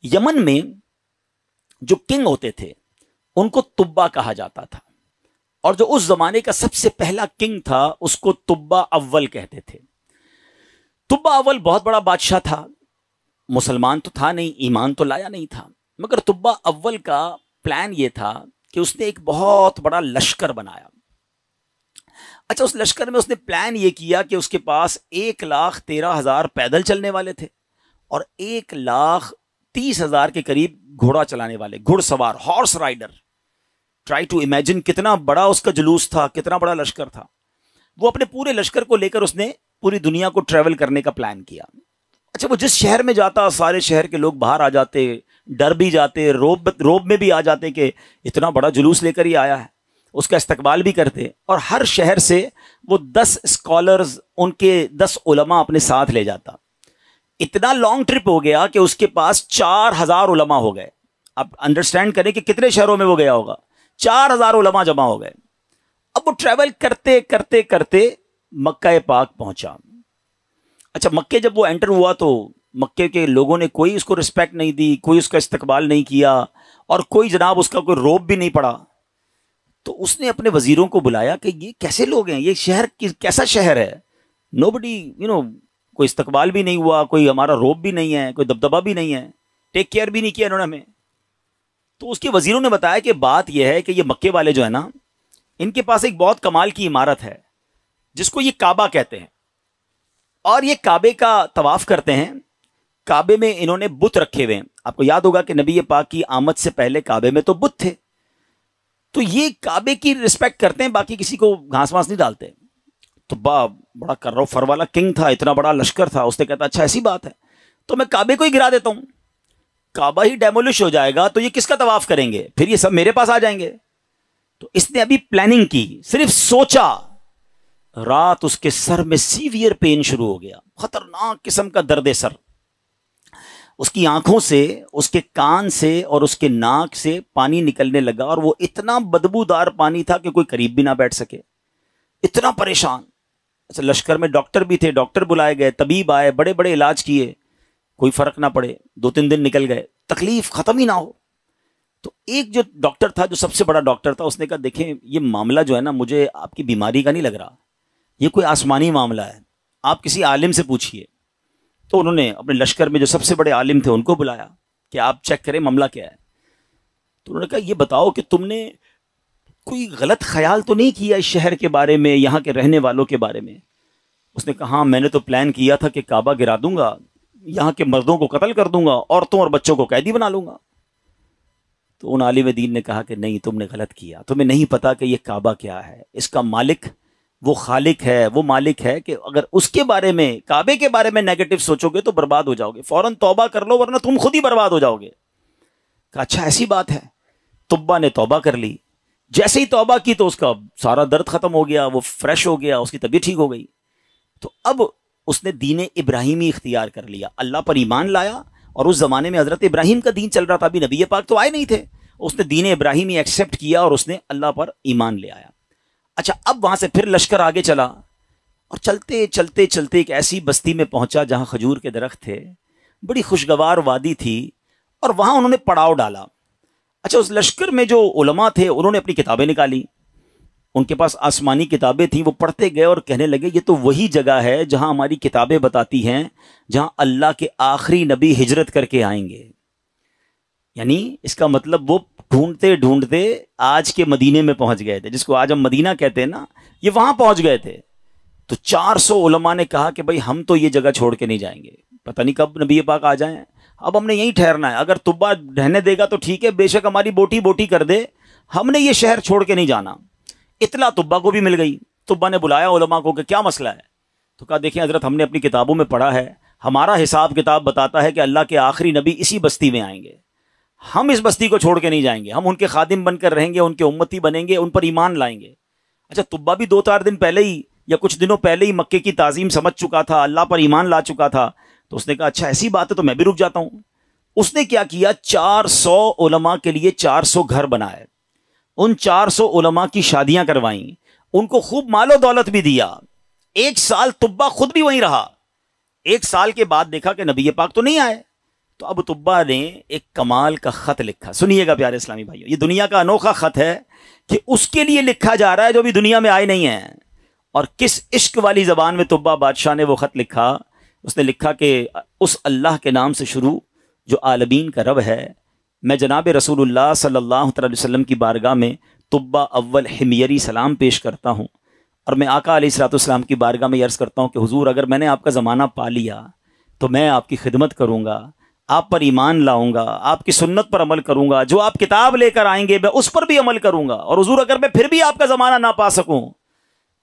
یمن میں جو کنگ ہوتے تھے ان کو تبا کہا جاتا تھا، اور جو اس زمانے کا سب سے پہلا کنگ تھا اس کو تبا اول کہتے تھے۔ تبا اول بہت بڑا بادشاہ تھا، مسلمان تو تھا نہیں، ایمان تو لایا نہیں تھا، مگر تبا اول کا پلان یہ تھا کہ اس نے ایک بہت بڑا لشکر بنایا۔ اچھا، اس لشکر میں اس نے پلان یہ کیا کہ اس کے پاس 1,13,000 پیدل چلنے والے تھے اور 1,30,000 کے قریب گھوڑا چلانے والے، گھڑ سوار، horse rider. Try to imagine کتنا بڑا اس کا جلوس تھا، کتنا بڑا لشکر تھا۔ وہ اپنے پورے لشکر کو لے کر اس نے پوری دنیا کو ٹریول کرنے کا پلان کیا۔ اچھا، وہ جس شہر میں جاتا سارے شہر کے لوگ باہر آ جاتے، ڈر بھی جاتے، روب میں بھی آ جاتے کہ اتنا بڑا جلوس لے کر ہی آیا ہے، اس کا استقبال بھی کرتے، اور ہر شہر سے وہ 10 اسکالرز، ان کے 10 علماء اپنے ساتھ لے جاتا۔ اتنا لانگ ٹرپ ہو گیا کہ اس کے پاس 4,000 علماء ہو گئے۔ اب انڈرسٹینڈ کریں کہ کتنے شہروں میں وہ گیا ہوگا، 4,000 علماء جمع ہو گئے۔ اب وہ ٹریول کرتے کرتے کرتے مکہ پاک پہنچا۔ اچھا، مکے جب وہ انٹر ہوا تو مکے کے لوگوں نے کوئی اس کو رسپیکٹ نہیں دی، کوئی اس کا استقبال نہیں کیا، اور کوئی جناب اس کا کوئی روب بھی نہیں پڑا۔ تو اس نے اپنے وزیروں کو بلایا کہ یہ کیسے لوگ ہیں، یہ شہر کیسا شہر ہے، نو بڈی کوئی استقبال بھی نہیں ہوا، کوئی ہمارا روب بھی نہیں ہے، کوئی دبدبا بھی نہیں ہے، ٹیک کیئر بھی نہیں کیا انہوں نے ہمیں۔ تو اس کے وزیروں نے بتایا کہ بات یہ ہے کہ یہ مکے والے جو ہے نا، ان کے پاس ایک بہت کمال کی عمارت ہے جس کو یہ کعبہ کہتے ہیں، اور یہ کعبے کا طواف کرتے ہیں۔ کعبے میں انہوں نے بت رکھے ہوئے ہیں۔ آپ کو یاد ہوگا کہ نبی پاک کی آمد سے پہلے کعبے میں تو بت تھے، تو یہ کعبے کی رسپیکٹ کرتے ہیں، باقی کسی کو گھاس واس نہیں ڈالتے۔ تو بڑا کرو فر والا کنگ تھا، اتنا بڑا لشکر تھا، اس نے کہتا اچھا ایسی بات ہے تو میں کعبے کو ہی گرا دیتا ہوں، کعبہ ہی ڈیمولش ہو جائے گا تو یہ کس کا طواف کریں گے، پھر یہ سب میرے پاس آ جائیں گے۔ تو اس نے ابھی پلاننگ کی، صرف سوچا، رات اس کے سر میں سیویئر پین شروع ہو گیا، خطرناک قسم کا درد سر۔ اس کی آنکھوں سے، اس کے کان سے اور اس کے ناک سے پانی نکلنے لگا، اور وہ اتنا بدبودار پانی تھا کہ کوئی قریب بھی نہ بیٹھ سکے، اتنا پریشان۔ اچھا، لشکر میں ڈاکٹر بھی تھے، ڈاکٹر بلائے گئے، طبیب آئے، بڑے بڑے علاج کیے، کوئی فرق نہ پڑے، 2-3 دن نکل گئے، تکلیف ختم ہی نہ ہو۔ تو ایک جو ڈاکٹر تھا، جو سب سے بڑا ڈاکٹر تھا، اس نے کہا دیکھیں یہ معاملہ جو ہے نا، مجھے آپ کی بیماری کا نہیں لگ رہا، یہ کوئی آسمانی معاملہ ہے، آپ کسی عالم سے پوچھیے۔ تو انہوں نے اپنے لشکر میں جو سب سے بڑے عالم تھے ان کو بلایا کہ آپ چیک کریں معاملہ کیا ہے۔ تو انہوں نے کہا یہ بتاؤ کہ تم نے کوئی غلط خیال تو نہیں کیا اس شہر کے بارے میں، یہاں کے رہنے والوں کے بارے میں؟ اس نے کہا ہاں، میں نے تو پلان کیا تھا کہ کعبہ گرا دوں گا، یہاں کے مردوں کو قتل کر دوں گا، عورتوں اور بچوں کو قیدی بنا لوں گا۔ تو ان عالم دین نے کہا کہ نہیں، تم نے غلط کیا، تمہیں نہیں پتا کہ یہ کعبہ کیا ہے، اس کا مالک وہ خالق ہے، وہ مالک ہے کہ اگر اس کے بارے میں، کعبے کے بارے میں نیگیٹو سوچو گے تو برباد ہو جاؤ گے، فوراً توبہ کر لو ورنہ تم خود ہی برباد ہو جاؤ گے۔ کہا اچھا ایسی بات ہے۔ تبا نے توبہ کر لی، جیسے ہی توبہ کی تو اس کا سارا درد ختم ہو گیا، وہ فریش ہو گیا، اس کی طبیعت ٹھیک ہو گئی۔ تو اب اس نے دین ابراہیمی اختیار کر لیا، اللہ پر ایمان لایا، اور اس زمانے میں حضرت ابراہیم کا دین چل رہا تھا، ابھی نبی پاک تو آئے نہیں تھے، اس نے دین ابراہیمی ایکسیپٹ کیا اور اس نے اللہ پر ایمان لے آیا۔ اچھا، اب وہاں سے پھر لشکر آگے چلا، اور چلتے چلتے چلتے ایک ایسی بستی میں پہنچا جہاں کھجور کے درخت تھے، بڑی خوشگوار وادی تھی، اور وہاں انہوں نے پڑاؤ ڈالا۔ اچھا، اس لشکر میں جو علماء تھے انہوں نے اپنی کتابیں نکالی، ان کے پاس آسمانی کتابیں تھیں، وہ پڑھتے گئے اور کہنے لگے یہ تو وہی جگہ ہے جہاں ہماری کتابیں بتاتی ہیں جہاں اللہ کے آخری نبی ہجرت کر کے آئیں گے۔ یعنی اس کا مطلب وہ ڈھونڈتے ڈھونڈتے آج کے مدینے میں پہنچ گئے تھے، جس کو آج ہم مدینہ کہتے ہیں نا، یہ وہاں پہنچ گئے تھے۔ تو 400 علماء نے کہا کہ بھائی ہم تو یہ جگہ چھوڑ کے نہیں جائیں گے، پتہ نہیں کب نبی پاک آ جائیں، اب ہم نے یہیں ٹھہرنا ہے، اگر تبا رہنے دے گا تو ٹھیک ہے، بے شک ہماری بوٹی بوٹی کر دے، ہم نے یہ شہر چھوڑ کے نہیں جانا۔ اطلاع تبا کو بھی مل گئی، تبا نے بلایا علماء کو کہ کیا مسئلہ ہے؟ تو کہا دیکھیں حضرت، ہم نے اپنی کتابوں میں پڑھا ہے، ہمارا حساب کتاب بتاتا ہے کہ اللہ کے آخری نبی اسی بستی میں آئیں گے، ہم اس بستی کو چھوڑ کے نہیں جائیں گے، ہم ان کے خادم بن کر رہیں گے، ان کے امتی بنیں گے، ان پر ایمان لائیں گے۔ اچھا، تبا بھی 2-4 دن پہلے ہی یا کچھ دنوں پہلے ہی مکے کی تعظیم سمجھ چکا تھا، اللہ پر ایمان لا چکا تھا، تو اس نے کہا اچھا ایسی بات ہے تو میں بھی رک جاتا ہوں۔ اس نے کیا کیا، 400 علماء کے لیے 400 گھر بنائے، ان 400 علماء کی شادیاں کروائیں، ان کو خوب مال و دولت بھی دیا۔ 1 سال تبا خود بھی وہیں رہا، 1 سال کے بعد دیکھا کہ نبی پاک تو نہیں آئے، تو ابو طبا نے ایک کمال کا خط لکھا. سنیے گا پیارے اسلامی بھائیو, یہ دنیا کا انوکھا خط ہے کہ اس کے لیے لکھا جا رہا ہے جو بھی دنیا میں آئے نہیں ہیں. اور کس عشق والی زبان میں طبا بادشاہ نے وہ خط لکھا. اس نے لکھا کہ اس اللہ کے نام سے شروع جو عالمین کا رب ہے. میں جناب رسول اللہ صلی اللہ تعالی وسلم کی بارگاہ میں طبا اول حمیری سلام پیش کرتا ہوں, اور میں آقا علیہ الصلوۃ والسلام کی بارگاہ میں عرض کرتا ہوں کہ حضور اگر میں نے آپ کا زمانہ پا لیا تو میں آپ کی خدمت کروں گا, آپ پر ایمان لاؤں گا, آپ کی سنت پر عمل کروں گا, جو آپ کتاب لے کر آئیں گے میں اس پر بھی عمل کروں گا. اور حضور اگر میں پھر بھی آپ کا زمانہ نہ پا سکوں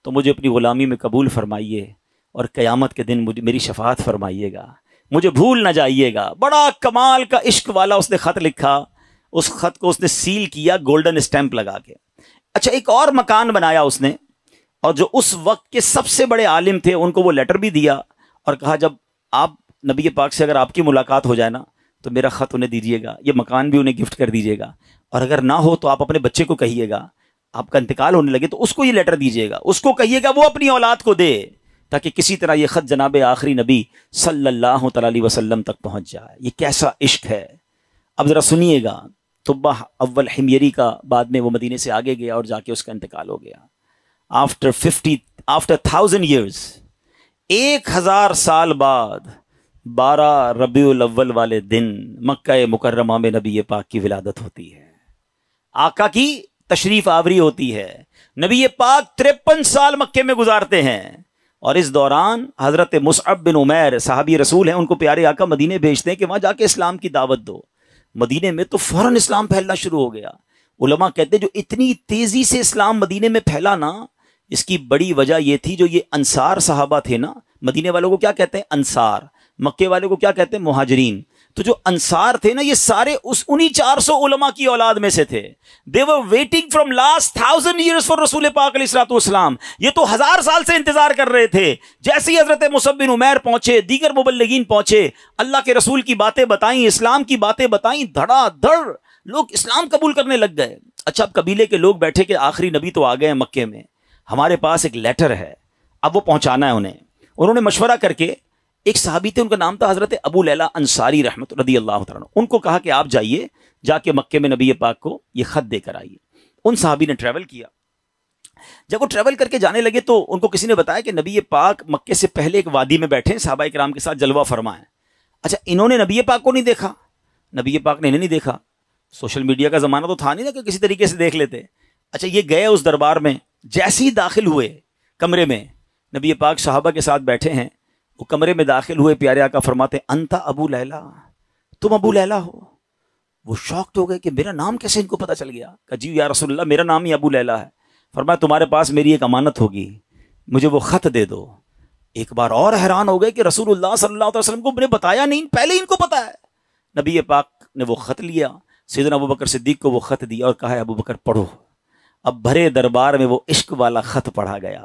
تو مجھے اپنی غلامی میں قبول فرمائیے, اور قیامت کے دن مجھے میری شفاعت فرمائیے گا, مجھے بھول نہ جائیے گا. بڑا کمال کا عشق والا اس نے خط لکھا. اس خط کو اس نے سیل کیا گولڈن اسٹیمپ لگا کے. اچھا, ایک اور مکان بنایا اس نے, اور جو اس وقت کے سب سے بڑے عالم تھے ان کو وہ لیٹر بھی دیا اور کہا جب آپ نبی پاک سے اگر آپ کی ملاقات ہو جائے نا تو میرا خط انہیں دیجیے گا, یہ مکان بھی انہیں گفٹ کر دیجیے گا, اور اگر نہ ہو تو آپ اپنے بچے کو کہیے گا, آپ کا انتقال ہونے لگے تو اس کو یہ لیٹر دیجیے گا, اس کو کہیے گا وہ اپنی اولاد کو دے, تاکہ کسی طرح یہ خط جناب آخری نبی صلی اللہ تعالی علیہ وسلم تک پہنچ جائے. یہ کیسا عشق ہے. اب ذرا سنیے گا. طبا اول حمیری کا بعد میں وہ مدینے سے آگے گیا اور جا کے اس کا انتقال ہو گیا. آفٹر 1000 years, 1000 سال بعد 12 ربیع الاول والے دن مکہ مکرمہ میں نبی پاک کی ولادت ہوتی ہے, آقا کی تشریف آوری ہوتی ہے. نبی پاک 53 سال مکے میں گزارتے ہیں, اور اس دوران حضرت مصعب بن عمیر صحابی رسول ہیں, ان کو پیارے آقا مدینے بھیجتے ہیں کہ وہاں جا کے اسلام کی دعوت دو. مدینے میں تو فوراً اسلام پھیلنا شروع ہو گیا. علماء کہتے ہیں جو اتنی تیزی سے اسلام مدینے میں پھیلا نا, اس کی بڑی وجہ یہ تھی جو یہ انصار صحابہ تھے نا, مدینے والوں کو کیا کہتے ہیں انصار, مکے والوں کو کیا کہتے ہیں مہاجرین. تو جو انصار تھے نا یہ سارے انہی 400 علماء کی اولاد میں سے تھے. They were waiting from last 1000 years for رسول پاک علیہ الصلوۃ والسلام. یہ تو 1000 سال سے انتظار کر رہے تھے. جیسے ہی حضرت مصعب بن عمیر پہنچے, دیگر مبلغین پہنچے, اللہ کے رسول کی باتیں بتائیں, اسلام کی باتیں بتائیں, دھڑا دھڑ لوگ اسلام قبول کرنے لگ گئے. اچھا, اب قبیلے کے لوگ بیٹھے کہ آخری نبی تو آ گئے ہیں مکے میں, ہمارے پاس ایک لیٹر ہے, اب وہ پہنچانا ہے انہیں. انہوں نے مشورہ کر کے, ایک صحابی تھے ان کا نام تھا حضرت ابو لیلہ انصاری رحمت رضی اللہ تعالیٰ, ان کو کہا کہ آپ جائیے, جا کے مکے میں نبی پاک کو یہ خط دے کر آئیے. ان صحابی نے ٹریول کیا. جب وہ ٹریول کر کے جانے لگے تو ان کو کسی نے بتایا کہ نبی پاک مکے سے پہلے ایک وادی میں بیٹھے ہیں, صحابہ کرام کے ساتھ جلوہ فرما ہے. اچھا, انہوں نے نبی پاک کو نہیں دیکھا, نبی پاک نے انہیں نہیں دیکھا. سوشل میڈیا کا زمانہ تو تھا نہیں نا کہ کسی طریقے سے دیکھ لیتے. اچھا, یہ گئے اس دربار میں, جیسے ہی داخل ہوئے کمرے میں, نبی پاک صحابہ کے ساتھ بیٹھے ہیں, وہ کمرے میں داخل ہوئے, پیارے آقا فرماتے انتا ابو لیلہ, تم ابو لیلہ ہو. وہ شاکڈ ہو گئے کہ میرا نام کیسے ان کو پتہ چل گیا. کہ جی یا رسول اللہ میرا نام ہی ابو لیلہ ہے. فرمایا تمہارے پاس میری ایک امانت ہوگی, مجھے وہ خط دے دو. ایک بار اور حیران ہو گئے کہ رسول اللہ صلی اللہ علیہ وسلم کو میں نے بتایا نہیں, پہلے ان کو پتا ہے. نبی پاک نے وہ خط لیا, سیدنا ابو بکر صدیق کو وہ خط دیا اور کہا ہے ابو بکر پڑھو. اب بھرے دربار میں وہ عشق والا خط پڑھا گیا.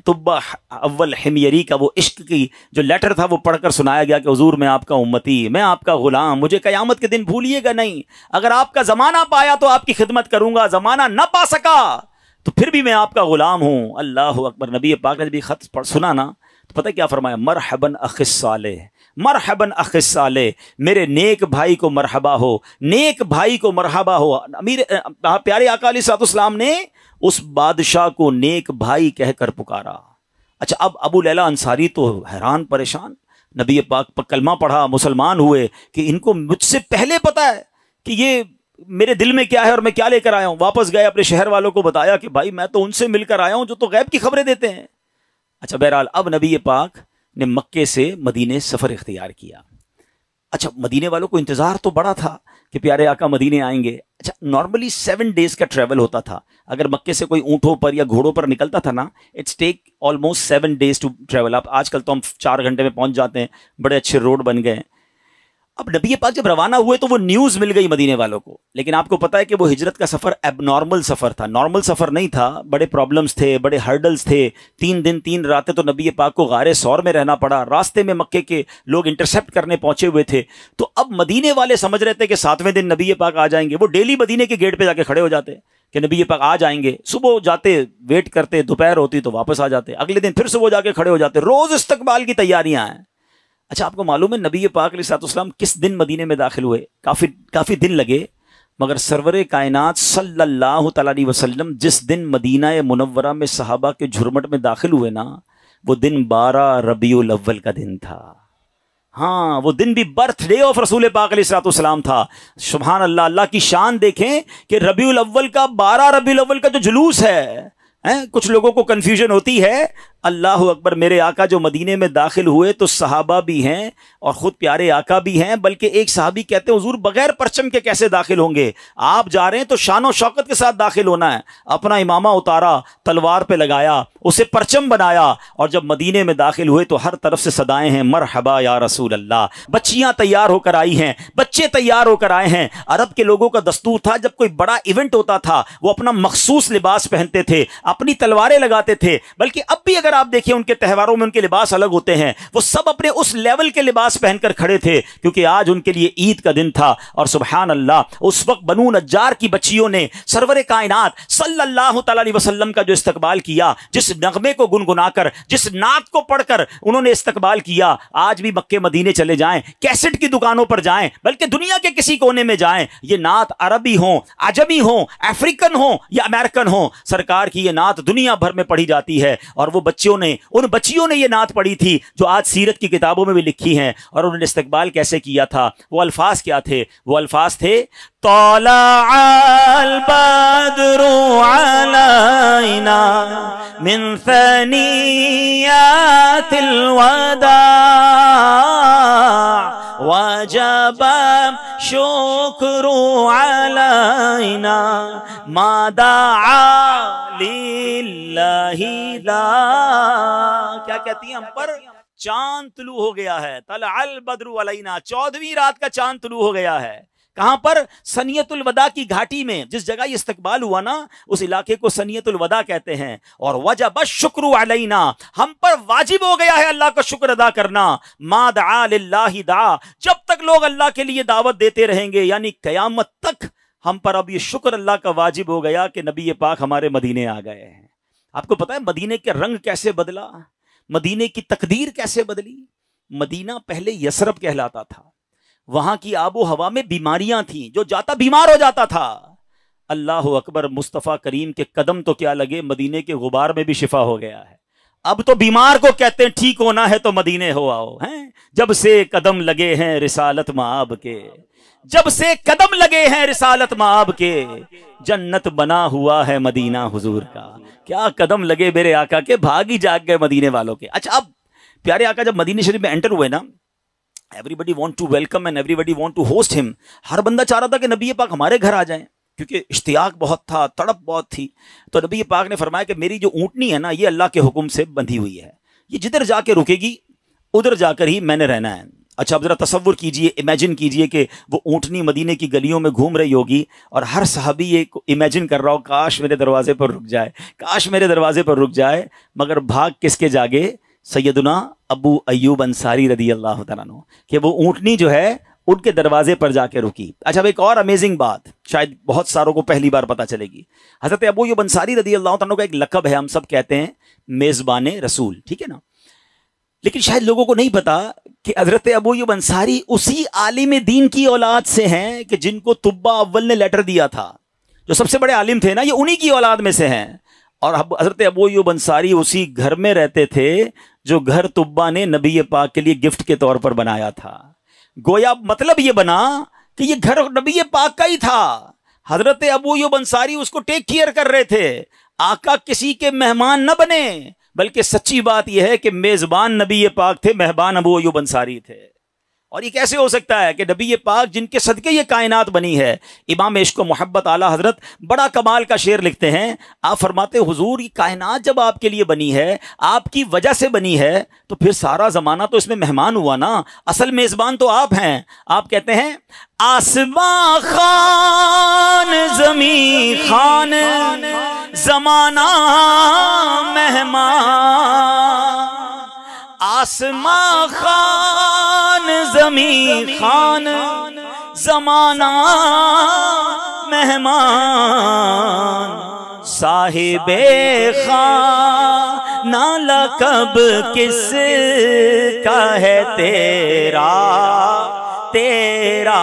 طبا اول حمیری کا وہ عشق کی جو لیٹر تھا وہ پڑھ کر سنایا گیا کہ حضور میں آپ کا امتی, میں آپ کا غلام, مجھے قیامت کے دن بھولیے گا نہیں. اگر آپ کا زمانہ پایا تو آپ کی خدمت کروں گا, زمانہ نہ پا سکا تو پھر بھی میں آپ کا غلام ہوں. اللہ اکبر. نبی پاک نے جب یہ خط سنا نا تو پتہ کیا فرمایا, مرحباً اخی الصالح, مرحباً اخی الصالح, میرے نیک بھائی کو مرحبا ہو, نیک بھائی کو مرحبا ہو. امیر پیارے آقا علیہ الصلوۃ والسلام نے اس بادشاہ کو نیک بھائی کہہ کر پکارا. اچھا, اب ابو لیلہ انصاری تو حیران پریشان, نبی پاک پر کلمہ پڑھا, مسلمان ہوئے کہ ان کو مجھ سے پہلے پتا ہے کہ یہ میرے دل میں کیا ہے اور میں کیا لے کر آیا ہوں. واپس گئے, اپنے شہر والوں کو بتایا کہ بھائی میں تو ان سے مل کر آیا ہوں جو تو غیب کی خبریں دیتے ہیں. اچھا, بہرحال اب نبی پاک نے مکے سے مدینے سفر اختیار کیا. اچھا, مدینے والوں کو انتظار تو بڑا تھا کہ پیارے آقا مدینے آئیں گے. اچھا, نارملی 7 days کا ٹریول ہوتا تھا. اگر مکے سے کوئی اونٹوں پر یا گھوڑوں پر نکلتا تھا نا, it's take almost 7 days to travel. اب آج کل تو ہم 4 گھنٹے میں پہنچ جاتے ہیں, بڑے اچھے روڈ بن گئے. اب نبی پاک جب روانہ ہوئے تو وہ نیوز مل گئی مدینے والوں کو. لیکن آپ کو پتا ہے کہ وہ ہجرت کا سفر اب نارمل سفر تھا, نارمل سفر نہیں تھا. بڑے پرابلمز تھے, بڑے ہرڈلز تھے. 3 دن 3 راتیں تو نبی پاک کو غار ثور میں رہنا پڑا. راستے میں مکے کے لوگ انٹرسیپٹ کرنے پہنچے ہوئے تھے. تو اب مدینے والے سمجھ رہے تھے کہ 7ویں دن نبی پاک آ جائیں گے. وہ ڈیلی مدینے کے گیٹ پہ جا کے کھڑے ہو جاتے کہ نبی پاک آ جائیں گے. صبح جاتے, ویٹ کرتے, دوپہر ہوتی تو واپس آ جاتے. اگلے دن پھر صبح جا کے کھڑے ہو جاتے. روز استقبال کی تیاریاں ہیں. اچھا آپ کو معلوم ہے نبی پاک علیہ السلام کس دن مدینے میں داخل ہوئے؟ کافی دن لگے، مگر سرور کائنات صلی اللہ تعالی علیہ وسلم جس دن مدینہ منورہ میں صحابہ کے جھرمٹ میں داخل ہوئے نا، وہ دن 12 ربیع الاول کا دن تھا۔ ہاں، وہ دن بھی برتھ ڈے آف رسول پاک علیہ السلام تھا۔ سبحان اللہ، اللہ کی شان دیکھیں کہ ربیع الاول کا 12 ربیع الاول کا جو جلوس ہے، کچھ لوگوں کو کنفیوژن ہوتی ہے۔ اللہ اکبر، میرے آقا جو مدینے میں داخل ہوئے تو صحابہ بھی ہیں اور خود پیارے آقا بھی ہیں، بلکہ ایک صحابی کہتے ہیں حضور بغیر پرچم کے کیسے داخل ہوں گے؟ آپ جا رہے ہیں تو شان و شوکت کے ساتھ داخل ہونا ہے۔ اپنا امامہ اتارا، تلوار پہ لگایا، اسے پرچم بنایا، اور جب مدینے میں داخل ہوئے تو ہر طرف سے صدائیں ہیں مرحبا یا رسول اللہ۔ بچیاں تیار ہو کر آئی ہیں، بچے تیار ہو کر آئے ہیں۔ عرب کے لوگوں کا دستور تھا جب کوئی بڑا ایونٹ ہوتا تھا وہ اپنا مخصوص لباس پہنتے تھے، اپنی تلواریں لگاتے تھے، بلکہ اب بھی اگر آپ دیکھیں ان کے تہواروں میں ان کے لباس الگ ہوتے ہیں، وہ سب اپنے اس لیول کے لباس پہن کر کھڑے تھے، کیونکہ آج ان کے لیے عید کا دن تھا۔ اور سبحان اللہ، اس وقت بنو نجار کی بچیوں نے سرور کائنات صلی اللہ تعالی علیہ وسلم کا جو استقبال کیا، جس نغمے کو گنگنا کر، جس نعت کو پڑھ کر انہوں نے استقبال کیا، آج بھی مکے مدینے چلے جائیں، کیسٹ کی دکانوں پر جائیں، بلکہ دنیا کے کسی کونے میں جائیں، یہ نعت عربی ہوں، عجمی ہوں، افریقن ہوں یا امریکن ہوں، سرکار کی یہ نعت دنیا بھر میں پڑھی جاتی ہے۔ اور وہ ان بچیوں نے یہ نعت پڑھی تھی جو آج سیرت کی کتابوں میں بھی لکھی ہیں۔ اور انہوں نے استقبال کیسے کیا تھا؟ وہ الفاظ کیا تھے؟ وہ الفاظ تھے طلع البدر علینا من ثنیات الوداع وجب شکر علینا ما دعا للہ لا۔ کیا کہتی ہیں ہم پر؟ چاند طلوع ہو گیا ہے، طلع البدر علینا، 14ویں رات کا چاند طلوع ہو گیا ہے۔ کہاں پر؟ سنیت الوداع کی گھاٹی میں، جس جگہ یہ استقبال ہوا نا اس علاقے کو سنیت الوداع کہتے ہیں۔ اور وجب الشکر علینا، ہم پر واجب ہو گیا ہے اللہ کا شکر ادا کرنا۔ ما دعا للہ دعا، جب تک لوگ اللہ کے لیے دعوت دیتے رہیں گے، یعنی قیامت تک ہم پر اب یہ شکر اللہ کا واجب ہو گیا کہ نبی پاک ہمارے مدینے آ گئے ہیں۔ آپ کو پتا ہے مدینے کے رنگ کیسے بدلا، مدینے کی تقدیر کیسے بدلی؟ مدینہ پہلے یثرب کہلاتا تھا، وہاں کی آب و ہوا میں بیماریاں تھیں، جو جاتا بیمار ہو جاتا تھا۔ اللہ اکبر، مصطفیٰ کریم کے قدم تو کیا لگے، مدینے کے غبار میں بھی شفا ہو گیا ہے۔ اب تو بیمار کو کہتے ہیں ٹھیک ہونا ہے تو مدینے ہو آؤ، ہیں جب سے قدم لگے ہیں رسالت مآب کے، جب سے قدم لگے ہیں رسالت مآب کے، جنت بنا ہوا ہے مدینہ حضور کا۔ کیا قدم لگے میرے آقا کے، بھاگ ہی جاگ گئے مدینے والوں کے۔ اچھا، اب پیارے آقا جب مدینہ شریف میں انٹر ہوئے نا، everybody want to welcome and everybody want to host him، ہر بندہ چاہ رہا تھا کہ نبی پاک ہمارے گھر آ جائیں، کیونکہ اشتیاق بہت تھا، تڑپ بہت تھی۔ تو نبی پاک نے فرمایا کہ میری جو اونٹنی ہے نا، یہ اللہ کے حکم سے بندھی ہوئی ہے، یہ جدھر جا کے رکے گی ادھر جا کر ہی میں نے رہنا ہے۔ اچھا اب ذرا تصور کیجئے، امیجن کیجئے کہ وہ اونٹنی مدینے کی گلیوں میں گھوم رہی ہوگی اور ہر صحابی یہ امیجن کر رہا ہو کاش میرے دروازے پر رک جائے، کاش میرے دروازے پر رک جائے، مگر بھاگ کس کے جاگے؟ سیدنا ابو ایوب انصاری رضی اللہ تعالیٰ عنہ، کہ وہ اونٹنی جو ہے ان کے دروازے پر جا کے رکی۔ اچھا اب ایک اور امیزنگ بات شاید بہت ساروں کو پہلی بار پتا چلے گی، حضرت ابو ایوب انصاری رضی اللہ تعالیٰ عنہ کا ایک لقب ہے، ہم سب کہتے ہیں میزبان رسول، ٹھیک ہے نا، لیکن شاید لوگوں کو نہیں پتا کہ حضرت ابو ایوب انصاری اسی عالم دین کی اولاد سے ہیں کہ جن کو طبہ اول نے لیٹر دیا تھا، جو سب سے بڑے عالم تھے نا، یہ انہی کی اولاد میں سے ہیں۔ اور حضرت ابو ایوب انصاری اسی گھر میں رہتے تھے جو گھر طبہ نے نبی پاک کے لیے گفٹ کے طور پر بنایا تھا۔ گویا مطلب یہ بنا کہ یہ گھر نبی پاک کا ہی تھا، حضرت ابو ایوب انصاری اس کو ٹیک کیئر کر رہے تھے۔ آقا کسی کے مہمان نہ بنے، بلکہ سچی بات یہ ہے کہ میزبان نبی پاک تھے، مہمان ابو ایوب انصاری تھے۔ اور یہ کیسے ہو سکتا ہے کہ نبی پاک جن کے صدقے یہ کائنات بنی ہے؟ امام عشق و محبت اعلیٰ حضرت بڑا کمال کا شعر لکھتے ہیں، آپ فرماتے حضور یہ کائنات جب آپ کے لیے بنی ہے، آپ کی وجہ سے بنی ہے، تو پھر سارا زمانہ تو اس میں مہمان ہوا نا، اصل میزبان تو آپ ہیں۔ آپ کہتے ہیں آسمان خان زمین خان زمانہ مہمان، آسمان خان زمین خان زمانہ مہمان، صاحب نالا کب کس کا ہے تیرا تیرا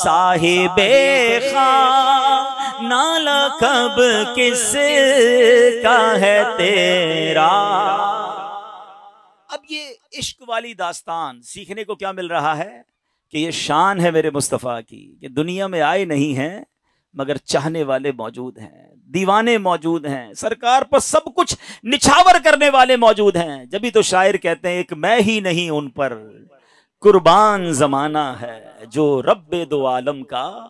صاحب خواہ، نالا کب کس کا ہے تیرا۔ اب یہ عشق والی داستان سیکھنے کو کیا مل رہا ہے کہ یہ شان ہے میرے مصطفیٰ کی کہ دنیا میں آئے نہیں ہیں مگر چاہنے والے موجود ہیں، دیوانے موجود ہیں، سرکار پر سب کچھ نچھاور کرنے والے موجود ہیں۔ جبھی تو شاعر کہتے ہیں ایک میں ہی نہیں ان پر قربان زمانہ ہے، جو رب دو عالم کا